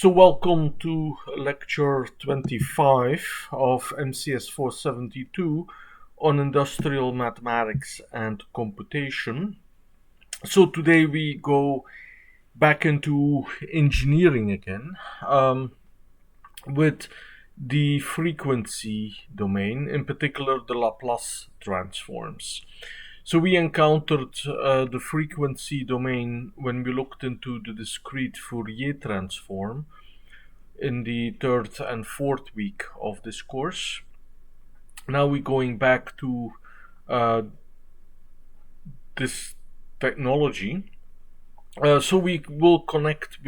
So welcome to lecture 25 of MCS 472 on industrial mathematics and computation. So today we go back into engineering again with the frequency domain, in particular the Laplace transforms. So we encountered the frequency domain when we looked into the discrete Fourier transform in the third and fourth week of this course. Now we're going back to this technology. So we will connect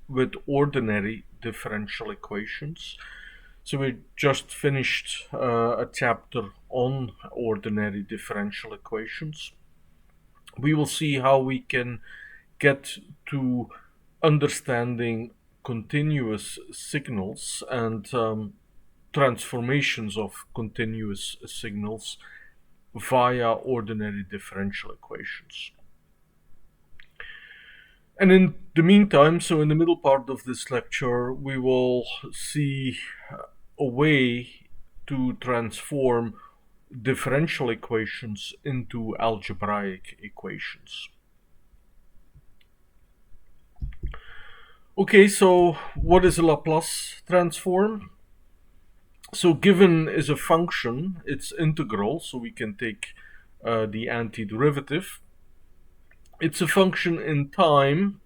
with ordinary differential equations. So we just finished a chapter on ordinary differential equations. We will see how we can get to understanding continuous signals and transformations of continuous signals via ordinary differential equations. And in the meantime, so in the middle part of this lecture, we will see a way to transform differential equations into algebraic equations. Okay, so what is a Laplace transform? So given is a function, it's integral, so we can take the antiderivative. It's a function in time,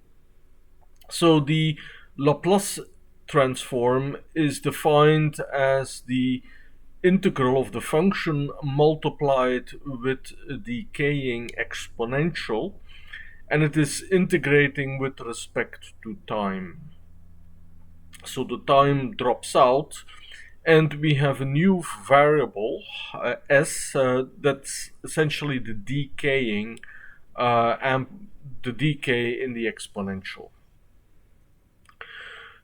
so the Laplace transform is defined as the integral of the function multiplied with a decaying exponential, and it is integrating with respect to time. So the time drops out, and we have a new variable, s, that's essentially the decaying and the decay in the exponential.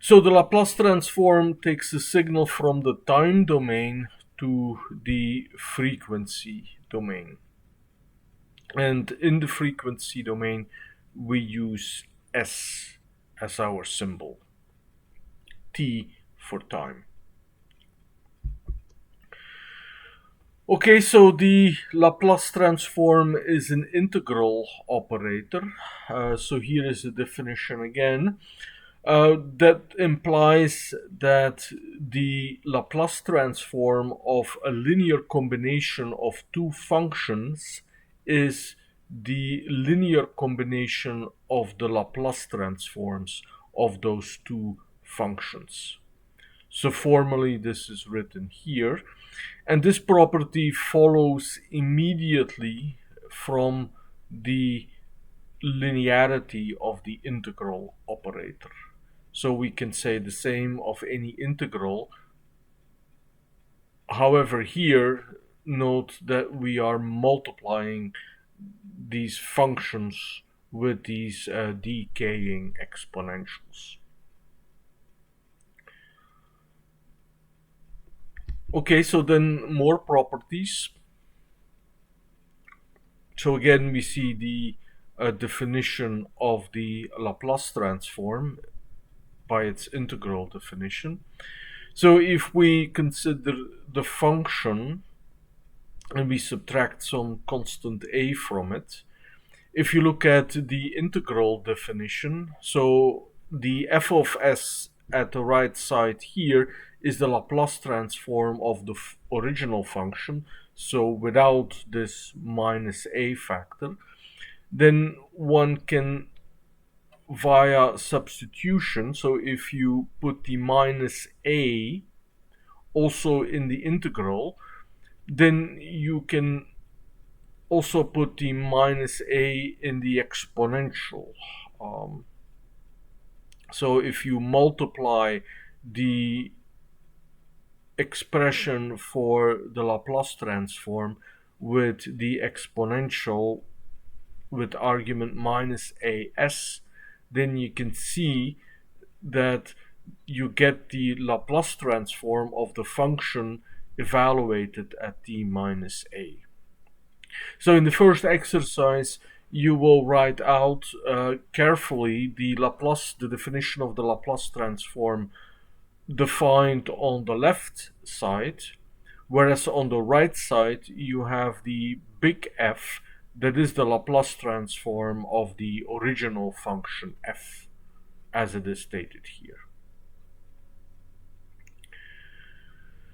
So the Laplace transform takes a signal from the time domain to the frequency domain. And in the frequency domain, we use S as our symbol, T for time. Okay, so the Laplace transform is an integral operator. So here is the definition again. That implies that the Laplace transform of a linear combination of two functions is the linear combination of the Laplace transforms of those two functions. So formally this is written here, and this property follows immediately from the linearity of the integral operator. So we can say the same of any integral. However, here note that we are multiplying these functions with these decaying exponentials. Okay, so then more properties. So again, we see the definition of the Laplace transform by its integral definition. So if we consider the function and we subtract some constant a from it, if you look at the integral definition, so the f of s at the right side here is the Laplace transform of the original function, so without this minus a factor, then one can, via substitution, so if you put the minus a also in the integral, then you can also put the minus a in the exponential. So if you multiply the expression for the Laplace transform with the exponential with argument minus as, then you can see that you get the Laplace transform of the function evaluated at t minus a. So in the first exercise, you will write out carefully the definition of the Laplace transform defined on the left side, whereas on the right side you have the big F, that is the Laplace transform of the original function f, as it is stated here.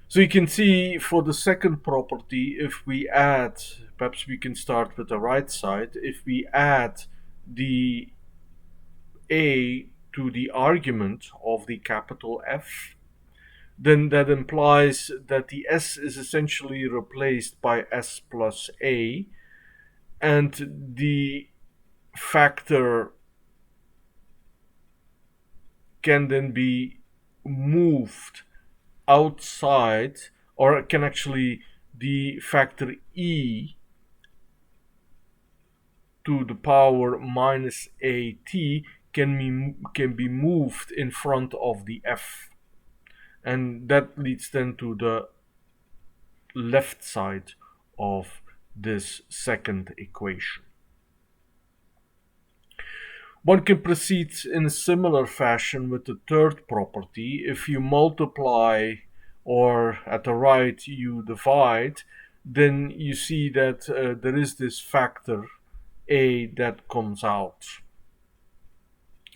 So you can see for the second property, if we add, perhaps we can start with the right side, if we add the a to the argument of the capital F, then that implies that the s is essentially replaced by s plus a, and the factor can then be moved outside, or can actually, the factor e to the power minus at can be moved in front of the f, and that leads then to the left side of this second equation. One can proceed in a similar fashion with the third property. If you multiply, or at the right you divide, then you see that there is this factor a that comes out.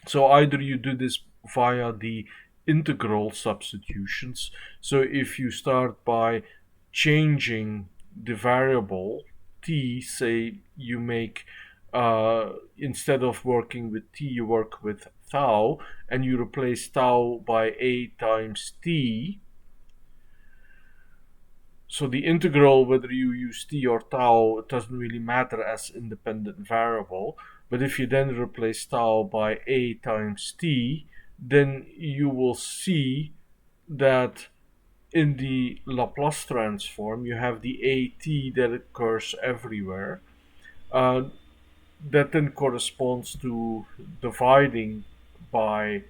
So either you do this via the integral substitutions. So if you start by changing the variable t, say you make instead of working with t, you work with tau, and you replace tau by a times t. So the integral, whether you use t or tau, it doesn't really matter as independent variable. But if you then replace tau by a times t, then you will see that in the Laplace transform you have the at that occurs everywhere. That then corresponds to dividing by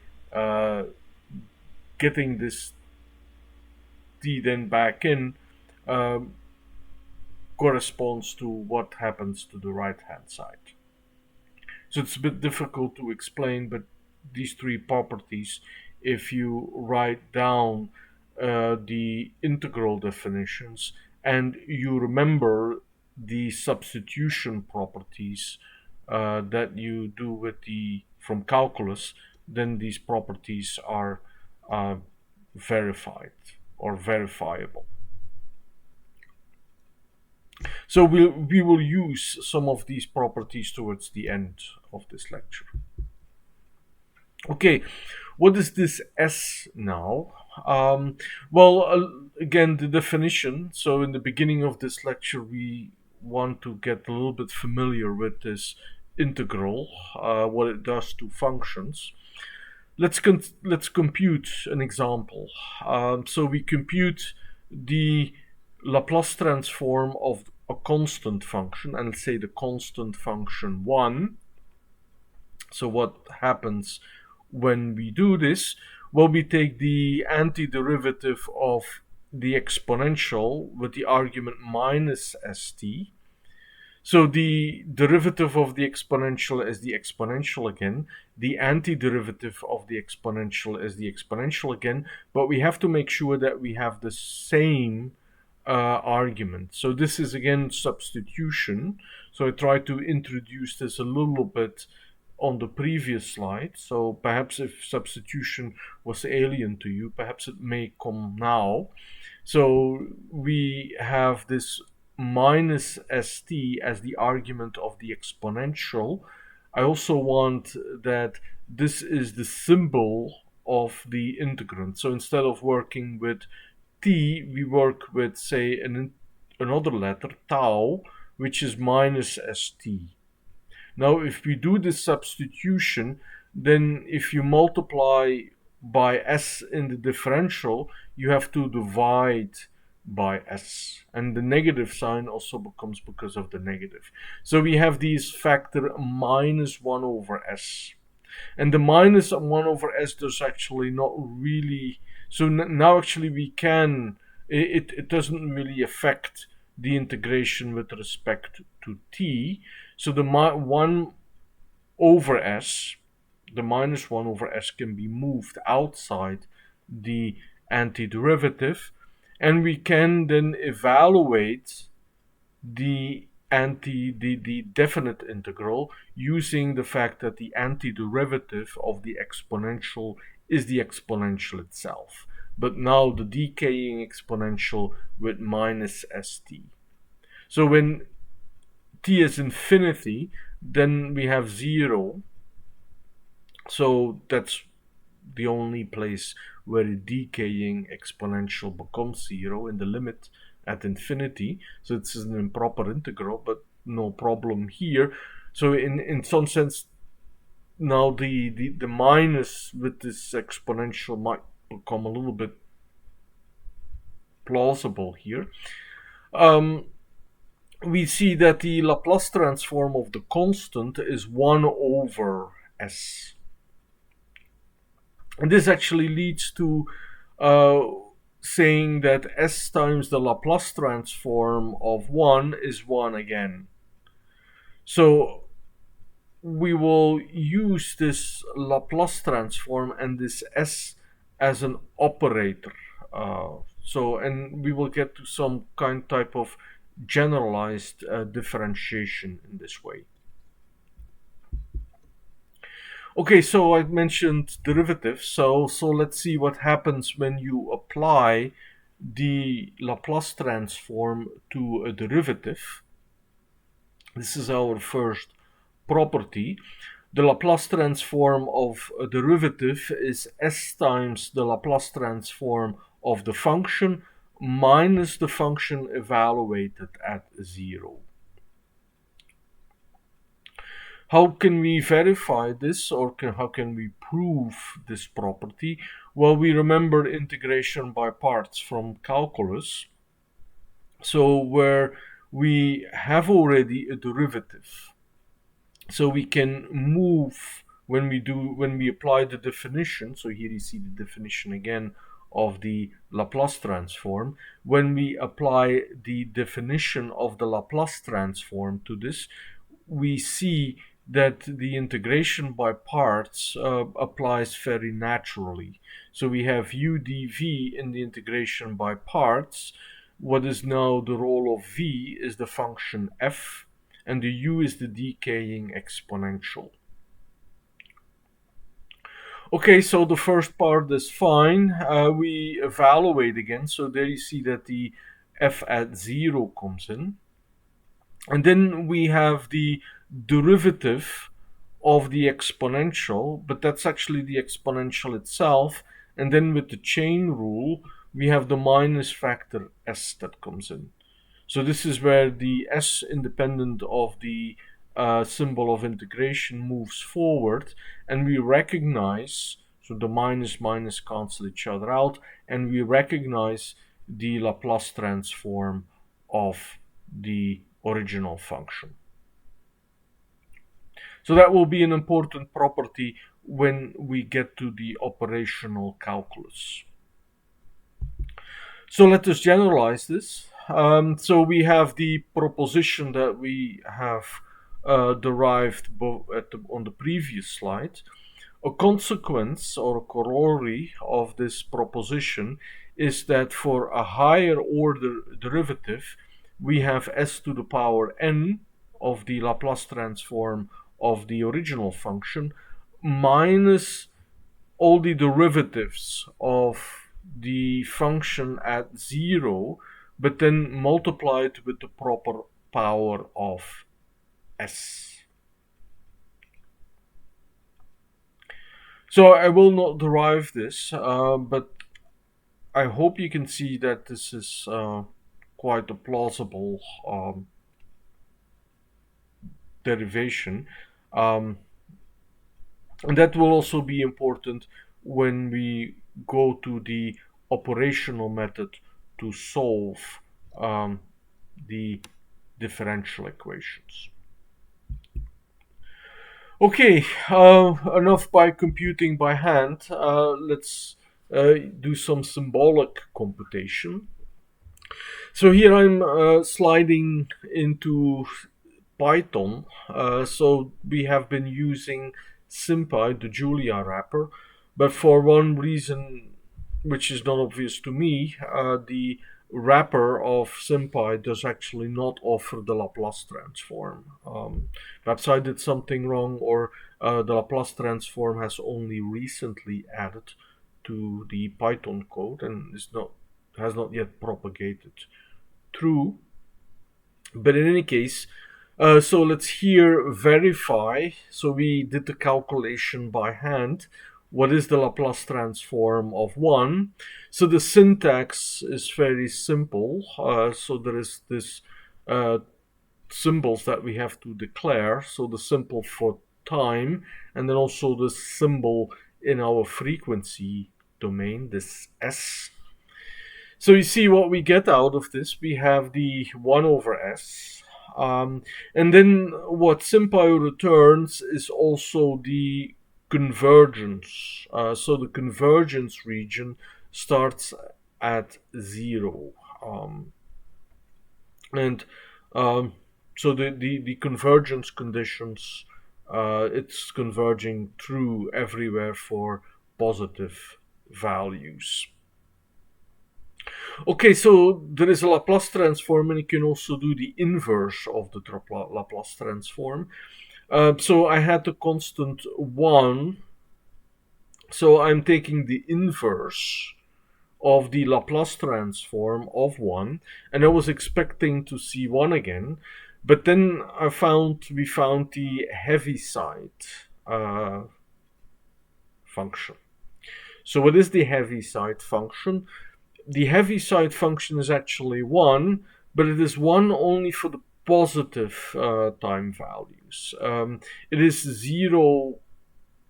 getting this t then back in, corresponds to what happens to the right hand side. So it's a bit difficult to explain, but these three properties, if you write down the integral definitions and you remember the substitution properties that you do with from calculus, then these properties are verified or verifiable. So we will use some of these properties towards the end of this lecture. Okay, what is this S now? Again, the definition. So in the beginning of this lecture, we want to get a little bit familiar with this integral, what it does to functions. Let's compute an example. So we compute the Laplace transform of a constant function, and let's say the constant function 1. So what happens when we do this? Well, we take the antiderivative of the exponential with the argument minus st. So the derivative of the exponential is the exponential again. The antiderivative of the exponential is the exponential again. But we have to make sure that we have the same argument. So this is again substitution. So I tried to introduce this a little bit on the previous slide. So perhaps if substitution was alien to you, perhaps it may come now. So we have this minus st as the argument of the exponential. I also want that this is the symbol of the integrand. So instead of working with t, we work with, say, another letter, tau, which is minus st. Now, if we do this substitution, then if you multiply by s in the differential, you have to divide by s, and the negative sign also becomes because of the negative. So we have these factor minus 1 over s, and the minus 1 over s does actually not really, so now actually we can, it doesn't really affect the integration with respect to t. So the 1 over s, the minus 1 over s can be moved outside the antiderivative, and we can then evaluate the definite integral using the fact that the antiderivative of the exponential is the exponential itself, but now the decaying exponential with minus st. So when t is infinity, then we have 0. So that's the only place where the decaying exponential becomes 0 in the limit at infinity. So it's an improper integral, but no problem here. So in some sense, now the minus with this exponential might become a little bit plausible here. We see that the Laplace transform of the constant is 1 over s. And this actually leads to saying that s times the Laplace transform of 1 is 1 again. So we will use this Laplace transform and this s as an operator. And we will get to some type of generalized differentiation in this way. Okay, so I mentioned derivatives. So let's see what happens when you apply the Laplace transform to a derivative. This is our first property. The Laplace transform of a derivative is s times the Laplace transform of the function minus the function evaluated at 0. How can we verify this, or how can we prove this property? Well, we remember integration by parts from calculus. So where we have already a derivative, so we can move when we apply the definition. So here you see the definition again of the Laplace transform. When we apply the definition of the Laplace transform to this, we see that the integration by parts applies very naturally. So we have u dv in the integration by parts. What is now the role of v is the function f, and the u is the decaying exponential. Okay, so the first part is fine. We evaluate again. So there you see that the f at 0 comes in. And then we have the derivative of the exponential, but that's actually the exponential itself. And then with the chain rule, we have the minus factor s that comes in. So this is where the s independent of the symbol of integration moves forward, and we recognize, so the minus cancel each other out, and we recognize the Laplace transform of the original function. So that will be an important property when we get to the operational calculus. So let us generalize this. So we have the proposition that we have derived on the previous slide. A consequence or a corollary of this proposition is that for a higher order derivative, we have s to the power n of the Laplace transform of the original function minus all the derivatives of the function at 0, but then multiplied with the proper power of s. So I will not derive this, but I hope you can see that this is quite a plausible derivation. And that will also be important when we go to the operational method to solve the differential equations. Okay, enough by computing by hand. Let's do some symbolic computation. So here I'm sliding into Python. So we have been using sympy, the Julia wrapper, but for one reason which is not obvious to me, the wrapper of sympy does actually not offer the Laplace transform. Perhaps I did something wrong, or the Laplace transform has only recently added to the Python code and has not yet propagated through. But in any case, so let's here verify. So we did the calculation by hand. What is the Laplace transform of 1? So the syntax is very simple. So there is this symbols that we have to declare. So the symbol for time, and then also the symbol in our frequency domain, this S. So you see what we get out of this. We have the 1 over S. And then what sympy returns is also the convergence. So the convergence region starts at 0. And so the convergence conditions, it's converging through everywhere for positive values. Okay, so there is a Laplace transform, and you can also do the inverse of the Laplace transform. So I had the constant 1, so I'm taking the inverse of the Laplace transform of 1, and I was expecting to see 1 again, but then we found the Heaviside function. So what is the Heaviside function? The Heaviside function is actually 1, but it is 1 only for the positive time values. It is 0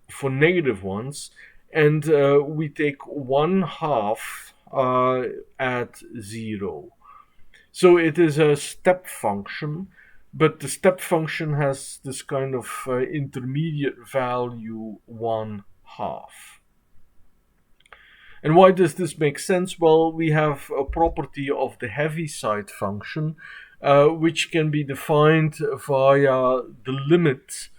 for negative ones, and we take 1/2 at 0. So it is a step function, but the step function has this kind of intermediate value 1/2. And why does this make sense? Well, we have a property of the Heaviside function, which can be defined via the limit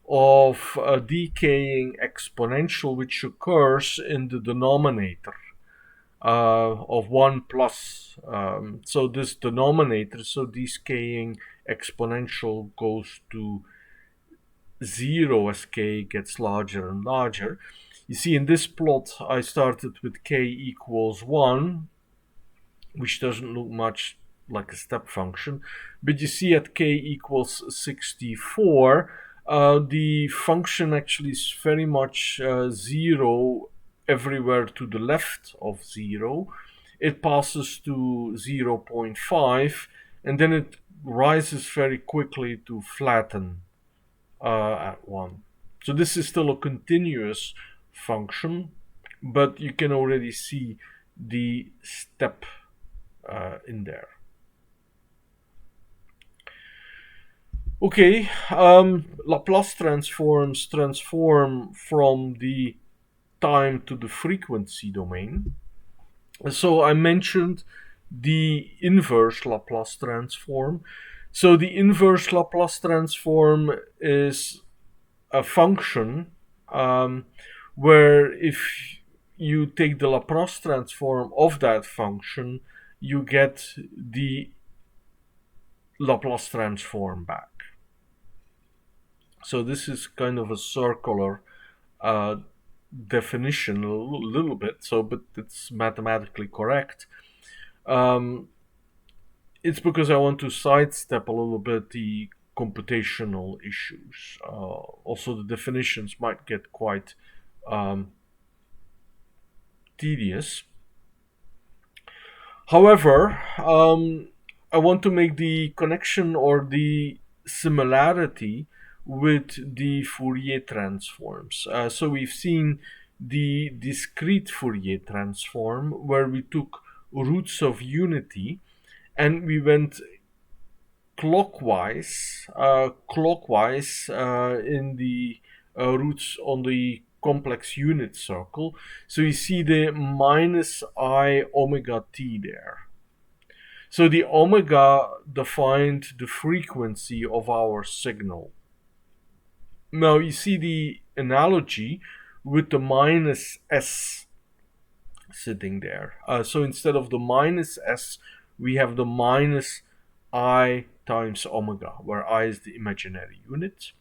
of a decaying exponential which occurs in the denominator of 1 plus. So this denominator, so decaying exponential goes to 0 as k gets larger and larger. You see, in this plot, I started with k equals 1, which doesn't look much like a step function. But you see at k equals 64, the function actually is very much 0 everywhere to the left of 0. It passes to 0.5, and then it rises very quickly to flatten at 1. So this is still a continuous function, but you can already see the step in there. Okay, Laplace transforms transform from the time to the frequency domain. So I mentioned the inverse Laplace transform. So the inverse Laplace transform is a function where if you take the Laplace transform of that function, you get the Laplace transform back. So this is kind of a circular definition, a little bit, but it's mathematically correct. It's because I want to sidestep a little bit the computational issues. Also, the definitions might get quite tedious. However, I want to make the connection or the similarity with the Fourier transforms. So we've seen the discrete Fourier transform where we took roots of unity and we went clockwise in the roots on the complex unit circle. So you see the minus I omega t there. So the omega defined the frequency of our signal. Now you see the analogy with the minus s sitting there. So instead of the minus s, we have the minus I times omega, where I is the imaginary unit.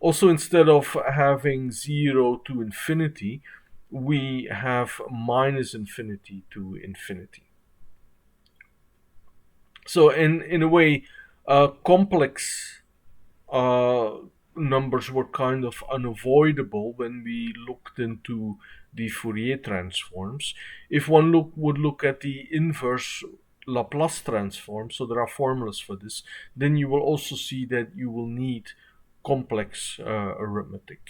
Also, instead of having 0 to infinity, we have minus infinity to infinity. So in a way, complex numbers were kind of unavoidable when we looked into the Fourier transforms. If one would look at the inverse Laplace transform, so there are formulas for this, then you will also see that you will need complex arithmetic.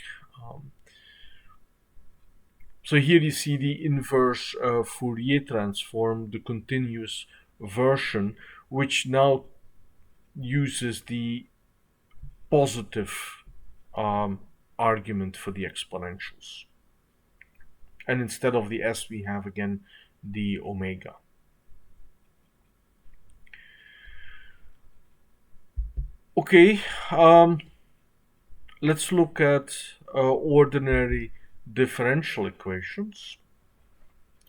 So here you see the inverse Fourier transform, the continuous version, which now uses the positive argument for the exponentials. And instead of the s, we have again the omega. Okay, let's look at ordinary differential equations.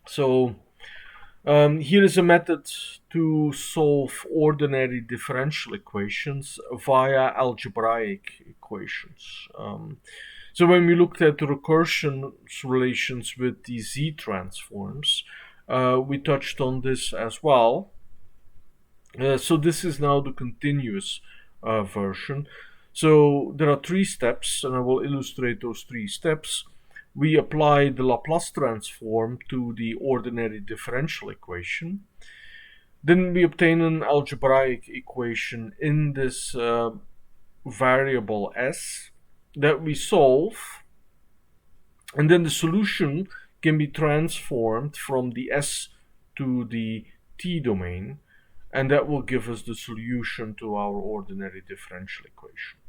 So here is a method to solve ordinary differential equations via algebraic equations. So when we looked at the recursion relations with the z transforms, we touched on this as well. So this is now the continuous version. So there are 3 steps, and I will illustrate those 3 steps. We apply the Laplace transform to the ordinary differential equation. Then we obtain an algebraic equation in this variable s that we solve, and then the solution can be transformed from the s to the t domain, and that will give us the solution to our ordinary differential equation.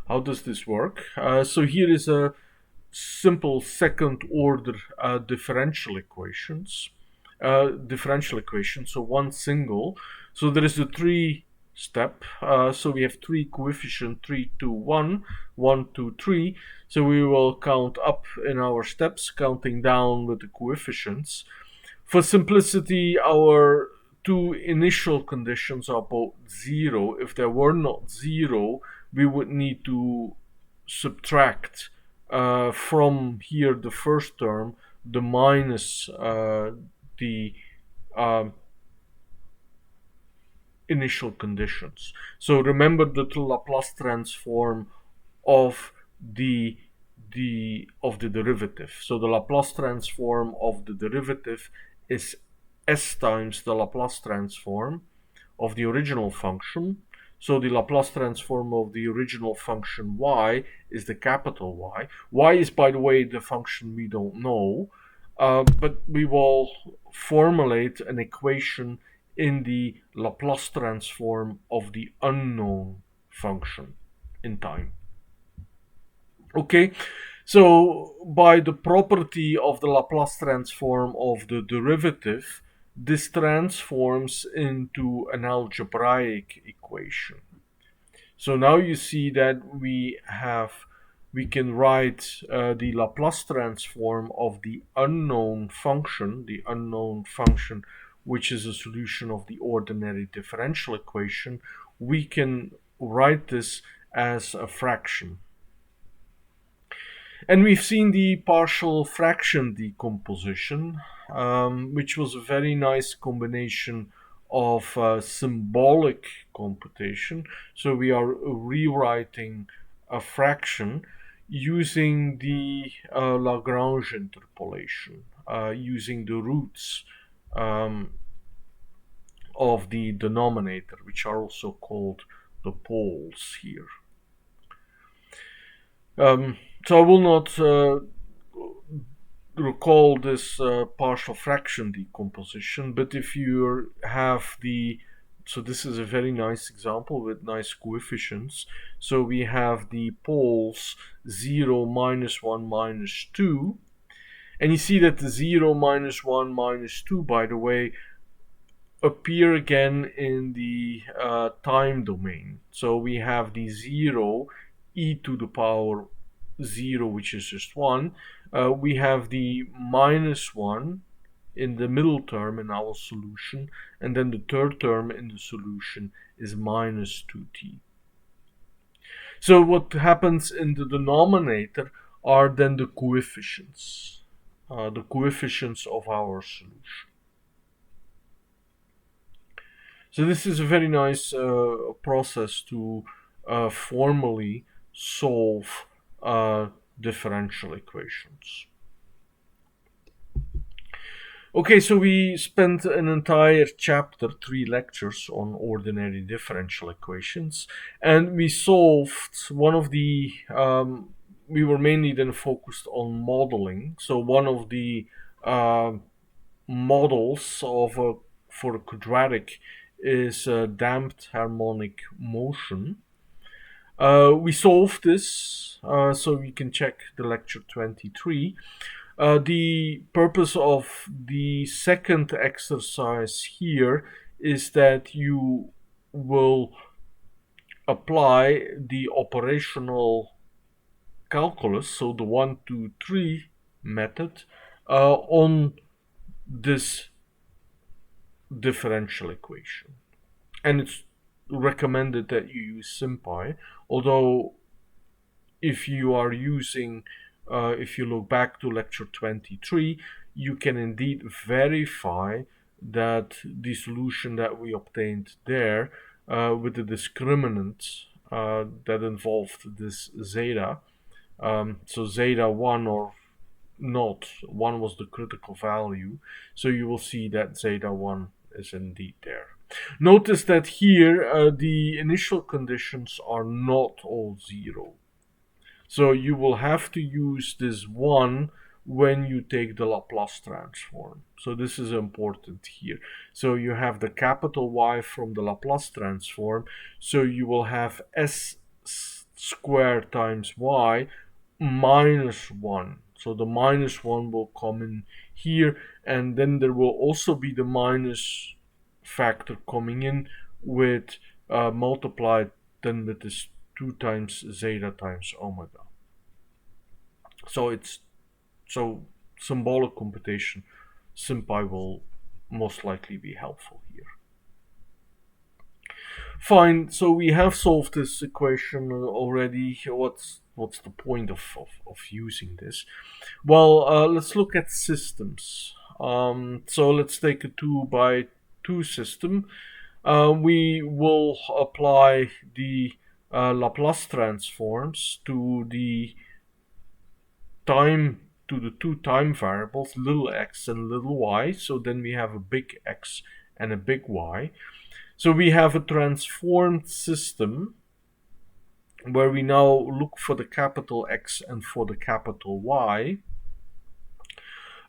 How does this work? So here is a simple second order differential equation. So one single. So there is a 3 step. So we have 3 coefficients, 3, 2, 1, 1, 2, 3. So we will count up in our steps, counting down with the coefficients. For simplicity, our 2 initial conditions are both 0. If they were not 0, we would need to subtract from here the first term, the minus the initial conditions. So remember that the Laplace transform of the derivative. So the Laplace transform of the derivative is s times the Laplace transform of the original function. So the Laplace transform of the original function y is the capital Y. Y is, by the way, the function we don't know, but we will formulate an equation in the Laplace transform of the unknown function in time. Okay, so by the property of the Laplace transform of the derivative, this transforms into an algebraic equation. So now you see that we can write the Laplace transform of the unknown function, which is a solution of the ordinary differential equation. We can write this as a fraction. And we've seen the partial fraction decomposition, which was a very nice combination of symbolic computation. So we are rewriting a fraction using the Lagrange interpolation, using the roots of the denominator, which are also called the poles here. So I will not recall this partial fraction decomposition, but if you have so this is a very nice example with nice coefficients. So we have the poles 0, -1, -2, And you see that the 0, minus 1, minus 2, by the way, appear again in the time domain. So we have the 0, e to the power 0, which is just 1. We have the minus 1 in the middle term in our solution, and then the third term in the solution is minus 2t. So what happens in the denominator are then the coefficients of our solution. So this is a very nice process to formally solve differential equations. Okay, so we spent an entire chapter, 3 lectures, on ordinary differential equations, and we solved one of the, we were mainly then focused on modeling. So one of the models of for a quadratic is damped harmonic motion. We solved this, so you can check the lecture 23. The purpose of the second exercise here is that you will apply the operational calculus, so the 1, 2, 3 method, on this differential equation. And it's recommended that you use sympy, although if you are using if you look back to lecture 23, you can indeed verify that the solution that we obtained there with the discriminant that involved this zeta, so zeta 1 or not, 1 was the critical value, so you will see that zeta 1 is indeed there. Notice that here the initial conditions are not all 0. So you will have to use this 1 when you take the Laplace transform. So this is important here. So you have the capital Y from the Laplace transform. So you will have s squared times y minus 1. So the minus 1 will come in here, and then there will also be the minus factor coming in with multiplied then with this 2 times zeta times omega. So symbolic computation, sympy will most likely be helpful here. Fine, so we have solved this equation already. What's the point of using this? Well, let's look at systems. So let's take a 2 by 2 system. We will apply the Laplace transforms to the two time variables, little x and little y. So then we have a big X and a big Y. So we have a transformed system where we now look for the capital X and for the capital Y.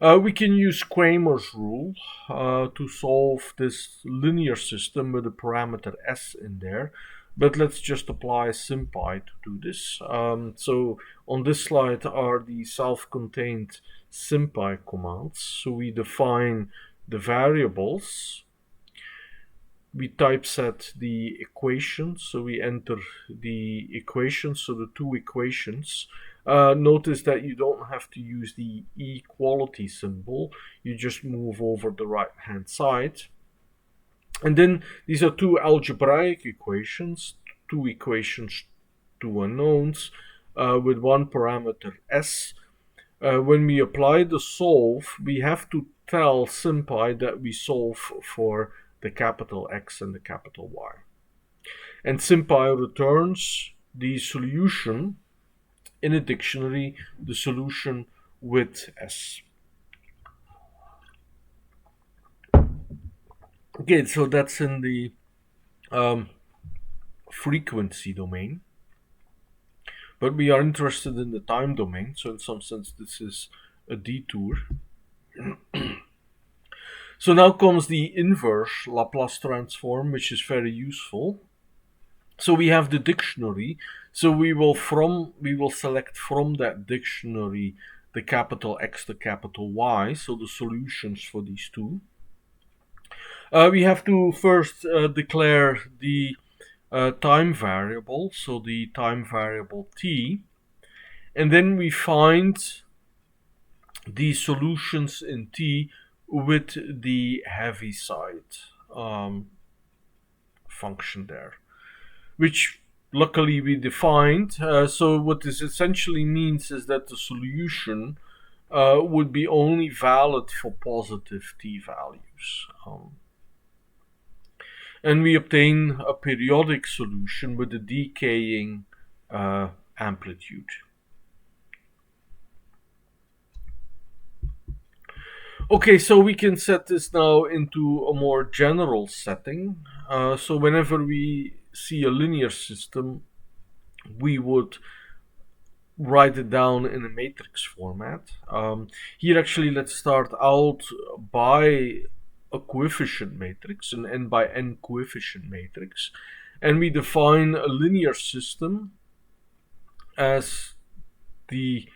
We can use Cramer's rule to solve this linear system with a parameter S in there. But let's just apply sympy to do this. So on this slide are the self-contained sympy commands. So we define the variables. We typeset the equations. So we enter the equations, so the two equations. Notice that you don't have to use the equality symbol. You just move over the right hand side. And then these are two algebraic equations, two equations, two unknowns, with one parameter s. When we apply the solve, we have to tell sympy that we solve for the capital X and the capital Y. And sympy returns the solution in a dictionary, the solution with s. Okay, so that's in the frequency domain. But we are interested in the time domain, so in some sense this is a detour. So now comes the inverse Laplace transform, which is very useful. So we have the dictionary, so we will select from that dictionary the capital X, the capital Y, so the solutions for these two. We have to first declare the time variable, so the time variable t, and then we find the solutions in t with the heavy side function there, which luckily we defined. So what this essentially means is that the solution would be only valid for positive t values. And we obtain a periodic solution with a decaying amplitude. Okay, so we can set this now into a more general setting. So whenever we see a linear system, we would write it down in a matrix format. Here actually let's start out by a coefficient matrix, an n by n coefficient matrix, and we define a linear system as the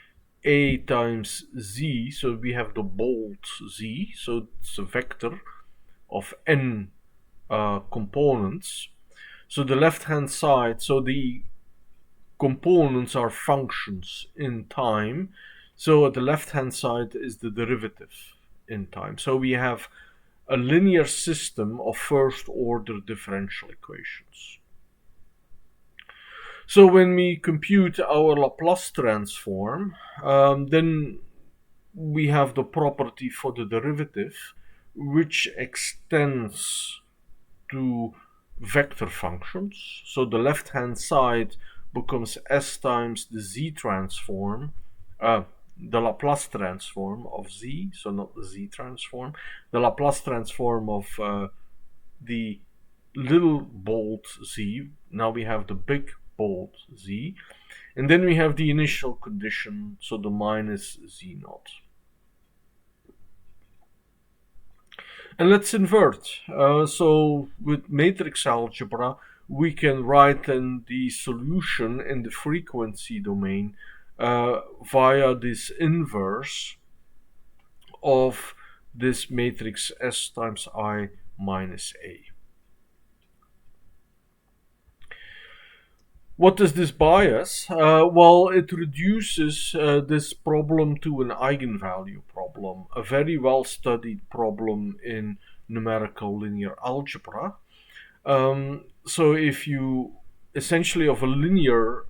a times z, so we have the bold z, so it's a vector of n components. So the left hand side, so the components are functions in time, so at the left hand side is the derivative in time. So we have a linear system of first order differential equations. So when we compute our Laplace transform, then we have the property for the derivative, which extends to vector functions. So the left hand side becomes s times the z transform, the Laplace transform of z, so not the z transform, the Laplace transform of the little bold z. Now we have the big bold z, and then we have the initial condition, so the minus z naught. And let's invert. So with matrix algebra, we can write in the solution in the frequency domain via this inverse of this matrix S times I minus A. What does this buy us? Well, it reduces this problem to an eigenvalue problem, a very well studied problem in numerical linear algebra. So if you essentially of a linear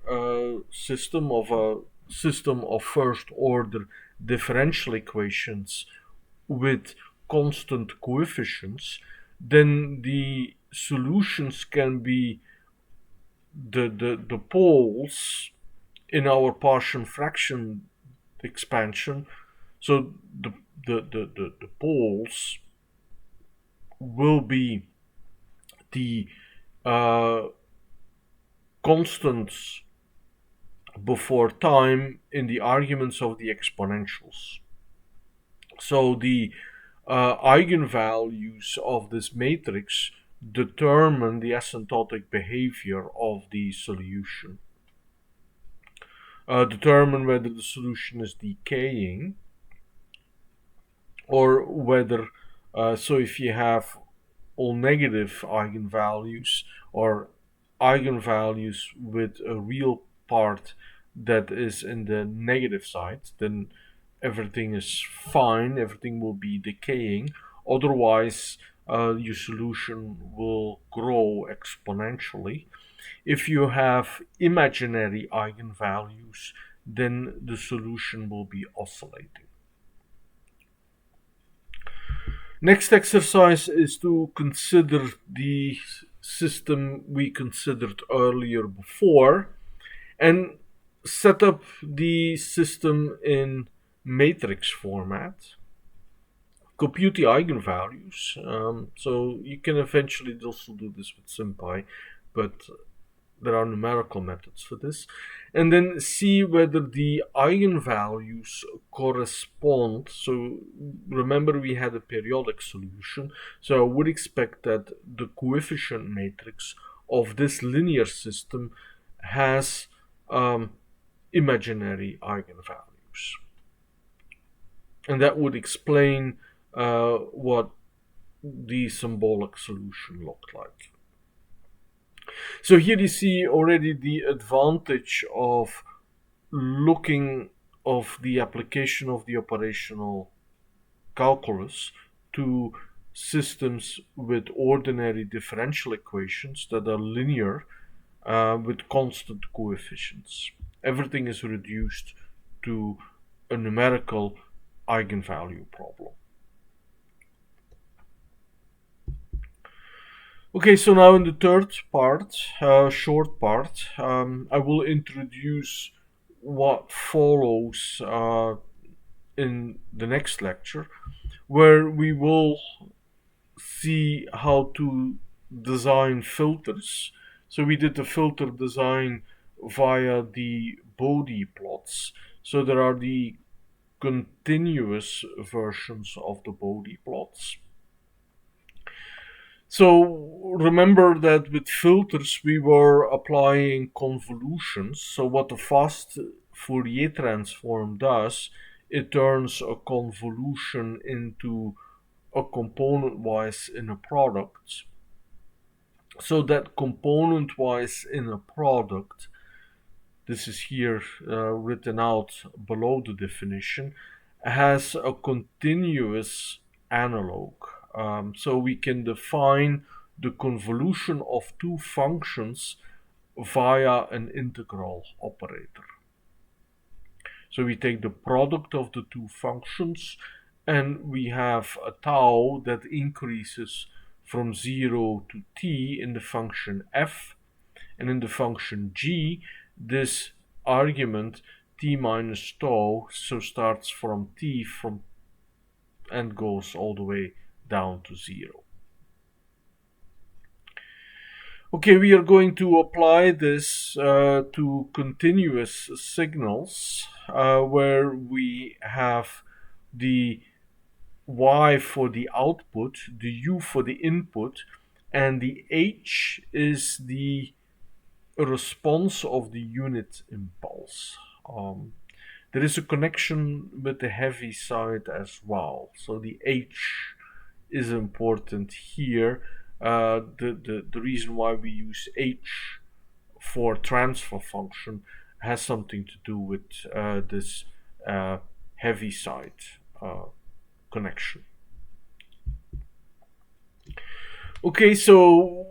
system of first order differential equations with constant coefficients, then the solutions can be the poles in our partial fraction expansion. So the poles will be the constants before time in the arguments of the exponentials. So the eigenvalues of this matrix determine the asymptotic behavior of the solution. Determine whether the solution is decaying or whether, so if you have all negative eigenvalues or eigenvalues with a real part that is in the negative side, then everything is fine, everything will be decaying. Otherwise, your solution will grow exponentially. If you have imaginary eigenvalues, then the solution will be oscillating. Next exercise is to consider the system we considered earlier before and set up the system in matrix format. Compute the eigenvalues. So you can eventually also do this with sympy, but there are numerical methods for this. And then see whether the eigenvalues correspond. So remember we had a periodic solution. So I would expect that the coefficient matrix of this linear system has imaginary eigenvalues. And that would explain what the symbolic solution looked like. So here you see already the advantage of looking of the application of the operational calculus to systems with ordinary differential equations that are linear with constant coefficients. Everything is reduced to a numerical eigenvalue problem. Okay, so now in the third part, short part, I will introduce what follows in the next lecture, where we will see how to design filters. So we did the filter design via the Bode plots. So there are the continuous versions of the Bode plots. So remember that with filters we were applying convolutions. So what the fast Fourier transform does, it turns a convolution into a component wise in a product. So that component wise in a product, this is here written out below the definition, has a continuous analog. So we can define the convolution of two functions via an integral operator. So we take the product of the two functions and we have a tau that increases from 0 to t in the function f, and in the function g this argument t minus tau so starts from t from and goes all the way down to 0. Okay, we are going to apply this to continuous signals where we have the y for the output, the u for the input, and the h is the response of the unit impulse. There is a connection with the heavy side as well, so the h is important here. The reason why we use h for transfer function has something to do with this heavy side connection. Okay, so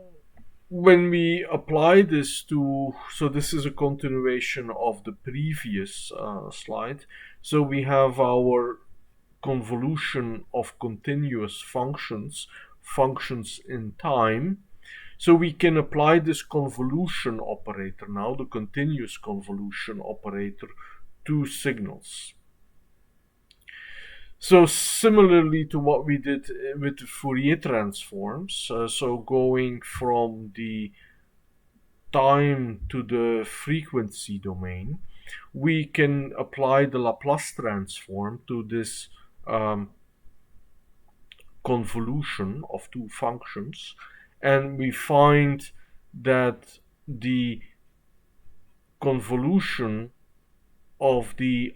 when we apply this to, so this is a continuation of the previous slide. So we have our convolution of continuous functions, functions in time. So we can apply this convolution operator now, the continuous convolution operator, to signals. So similarly to what we did with the Fourier transforms, so going from the time to the frequency domain, we can apply the Laplace transform to this convolution of two functions, and we find that the convolution of the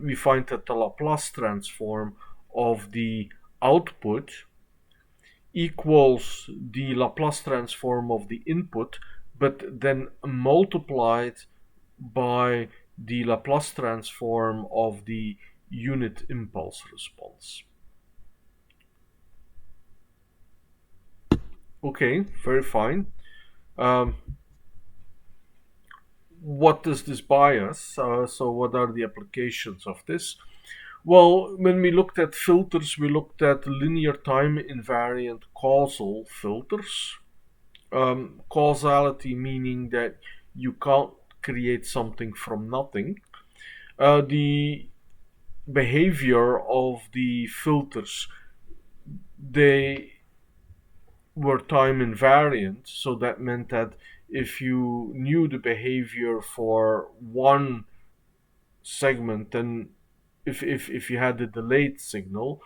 we find that the Laplace transform of the output equals the Laplace transform of the input, but then multiplied by the Laplace transform of the unit impulse response. Okay, very fine. What does this buy us? So what are the applications of this? Well, when we looked at filters, we looked at linear time invariant causal filters. Causality meaning that you can't create something from nothing. The behavior of the filters, they were time invariant, so that meant that if you knew the behavior for one segment, then if you had a delayed signal,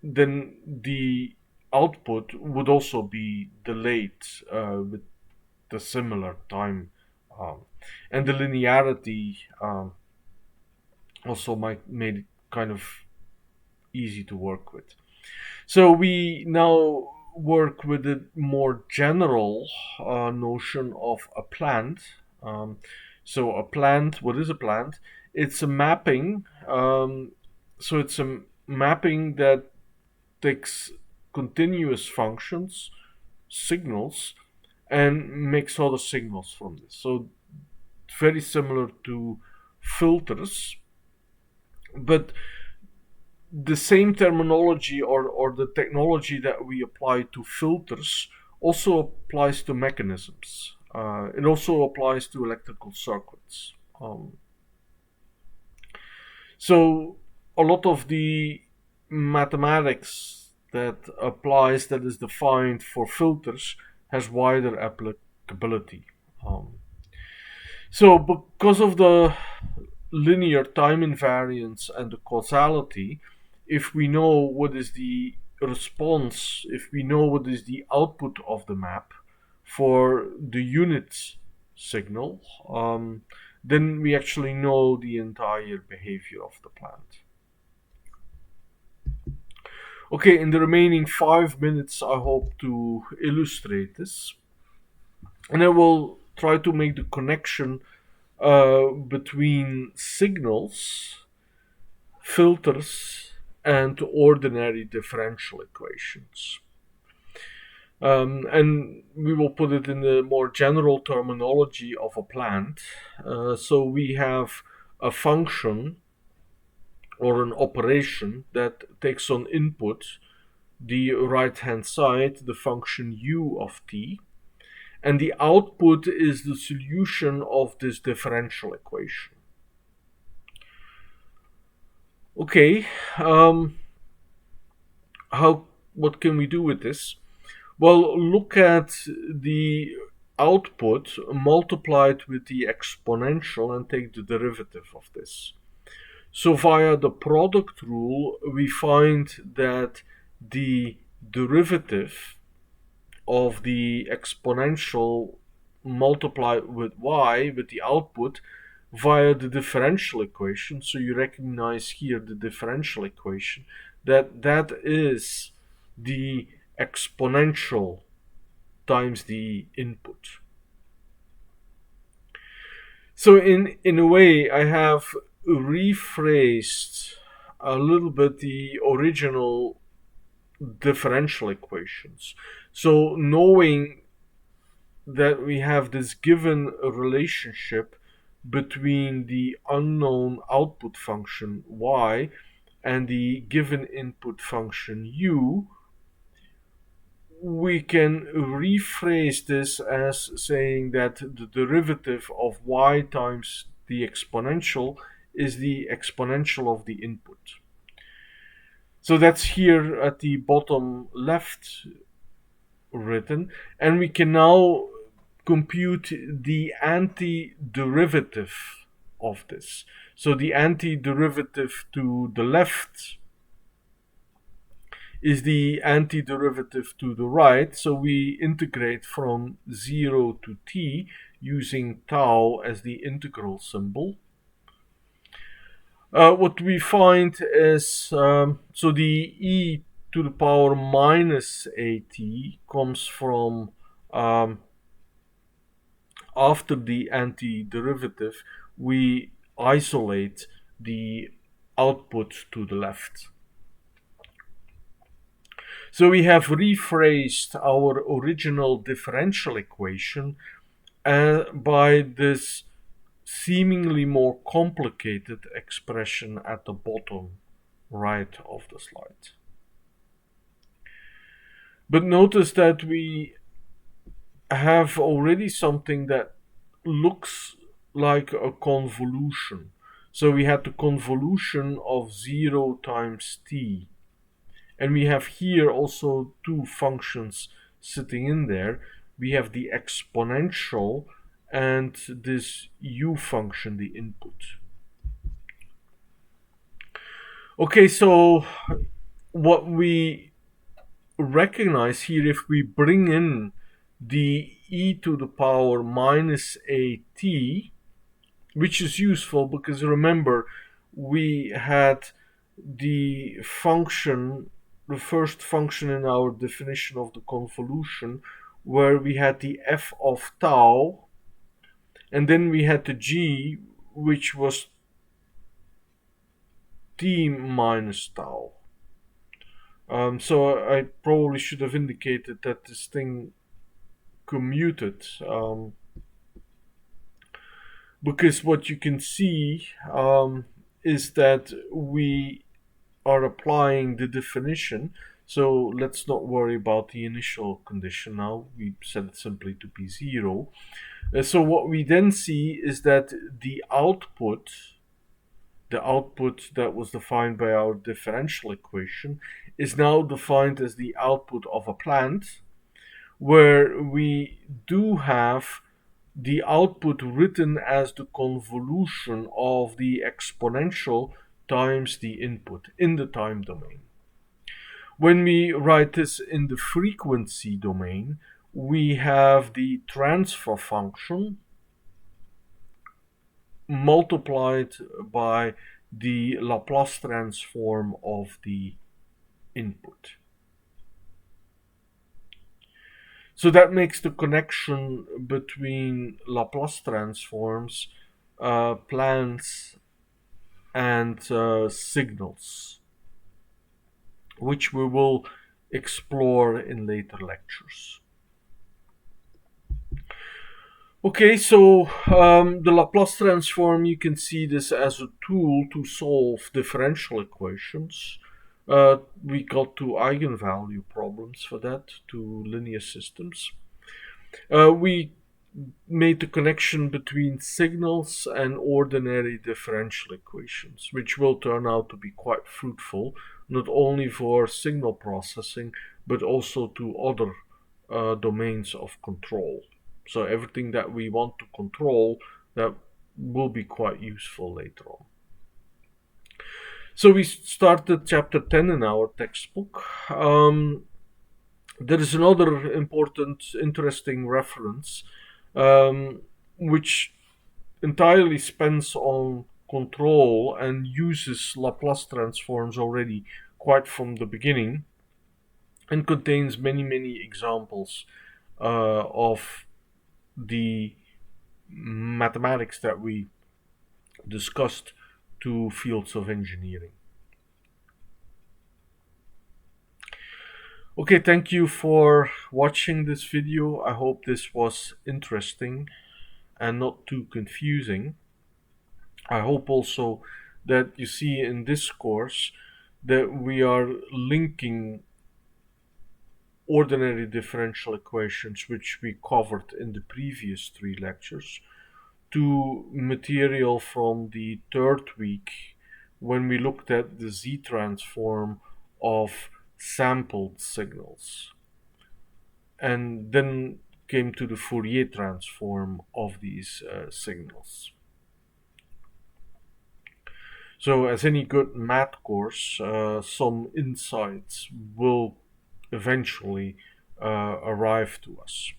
then the output would also be delayed with the similar time. And the linearity also made it kind of easy to work with. So we now work with a more general notion of a plant. Um, so a plant, what is a plant? It's a mapping. So it's a mapping that takes continuous functions, signals, and makes other signals from this. So very similar to filters, but the same terminology or the technology that we apply to filters also applies to mechanisms. It also applies to electrical circuits. So a lot of the mathematics that is defined for filters has wider applicability. Um, so because of the linear time invariance and the causality, if we know what is the response, if we know what is the output of the map for the unit signal, then we actually know the entire behavior of the plant. Okay, in the remaining 5 minutes, I hope to illustrate this. And I will try to make the connection between signals, filters, and ordinary differential equations. And we will put it in the more general terminology of a plant. So we have a function or an operation that takes on input the right hand side, the function u of t, and the output is the solution of this differential equation. Okay, what can we do with this? Well, look at the output multiplied with the exponential and take the derivative of this. So via the product rule, we find that the derivative of the exponential multiplied with y, with the output, via the differential equation. So you recognize here the differential equation, that is the exponential times the input. So in a way, I have rephrased a little bit the original differential equations. So knowing that we have this given relationship between the unknown output function y and the given input function u, we can rephrase this as saying that the derivative of y times the exponential is the exponential of the input. So that's here at the bottom left written, and we can now compute the antiderivative of this. So the antiderivative to the left is the antiderivative to the right. So we integrate from 0 to t using tau as the integral symbol. What we find is, so the e to the power minus at comes from, after the antiderivative, we isolate the output to the left. So we have rephrased our original differential equation by this seemingly more complicated expression at the bottom right of the slide. But notice that we have already something that looks like a convolution. So we had the convolution of 0 times t. And we have here also two functions sitting in there. We have the exponential and this u function, the input. Okay, so what we recognize here, if we bring in the e to the power minus at, which is useful because remember, we had the function, the first function in our definition of the convolution, where we had the f of tau, and then we had the g, which was t minus tau. So I probably should have indicated that this thing commuted, because what you can see is that we are applying the definition. So let's not worry about the initial condition now. We set it simply to be 0. So what we then see is that the output that was defined by our differential equation is now defined as the output of a plant, where we do have the output written as the convolution of the exponential times the input in the time domain. When we write this in the frequency domain, we have the transfer function multiplied by the Laplace transform of the input. So that makes the connection between Laplace transforms, plants, and signals, which we will explore in later lectures. Okay, so the Laplace transform, you can see this as a tool to solve differential equations. We got two eigenvalue problems for that, two linear systems. We made the connection between signals and ordinary differential equations, which will turn out to be quite fruitful, not only for signal processing, but also to other domains of control. So everything that we want to control, that will be quite useful later on. So we started chapter 10 in our textbook. There is another important, interesting reference, which entirely spends on control and uses Laplace transforms already quite from the beginning, and contains many examples of the mathematics that we discussed to fields of engineering. Okay, thank you for watching this video. I hope this was interesting and not too confusing. I hope also that you see in this course that we are linking ordinary differential equations, which we covered in the previous 3 lectures, to material from the 3rd week, when we looked at the z-transform of sampled signals, and then came to the Fourier transform of these signals. So as any good math course, some insights will eventually arrive to us.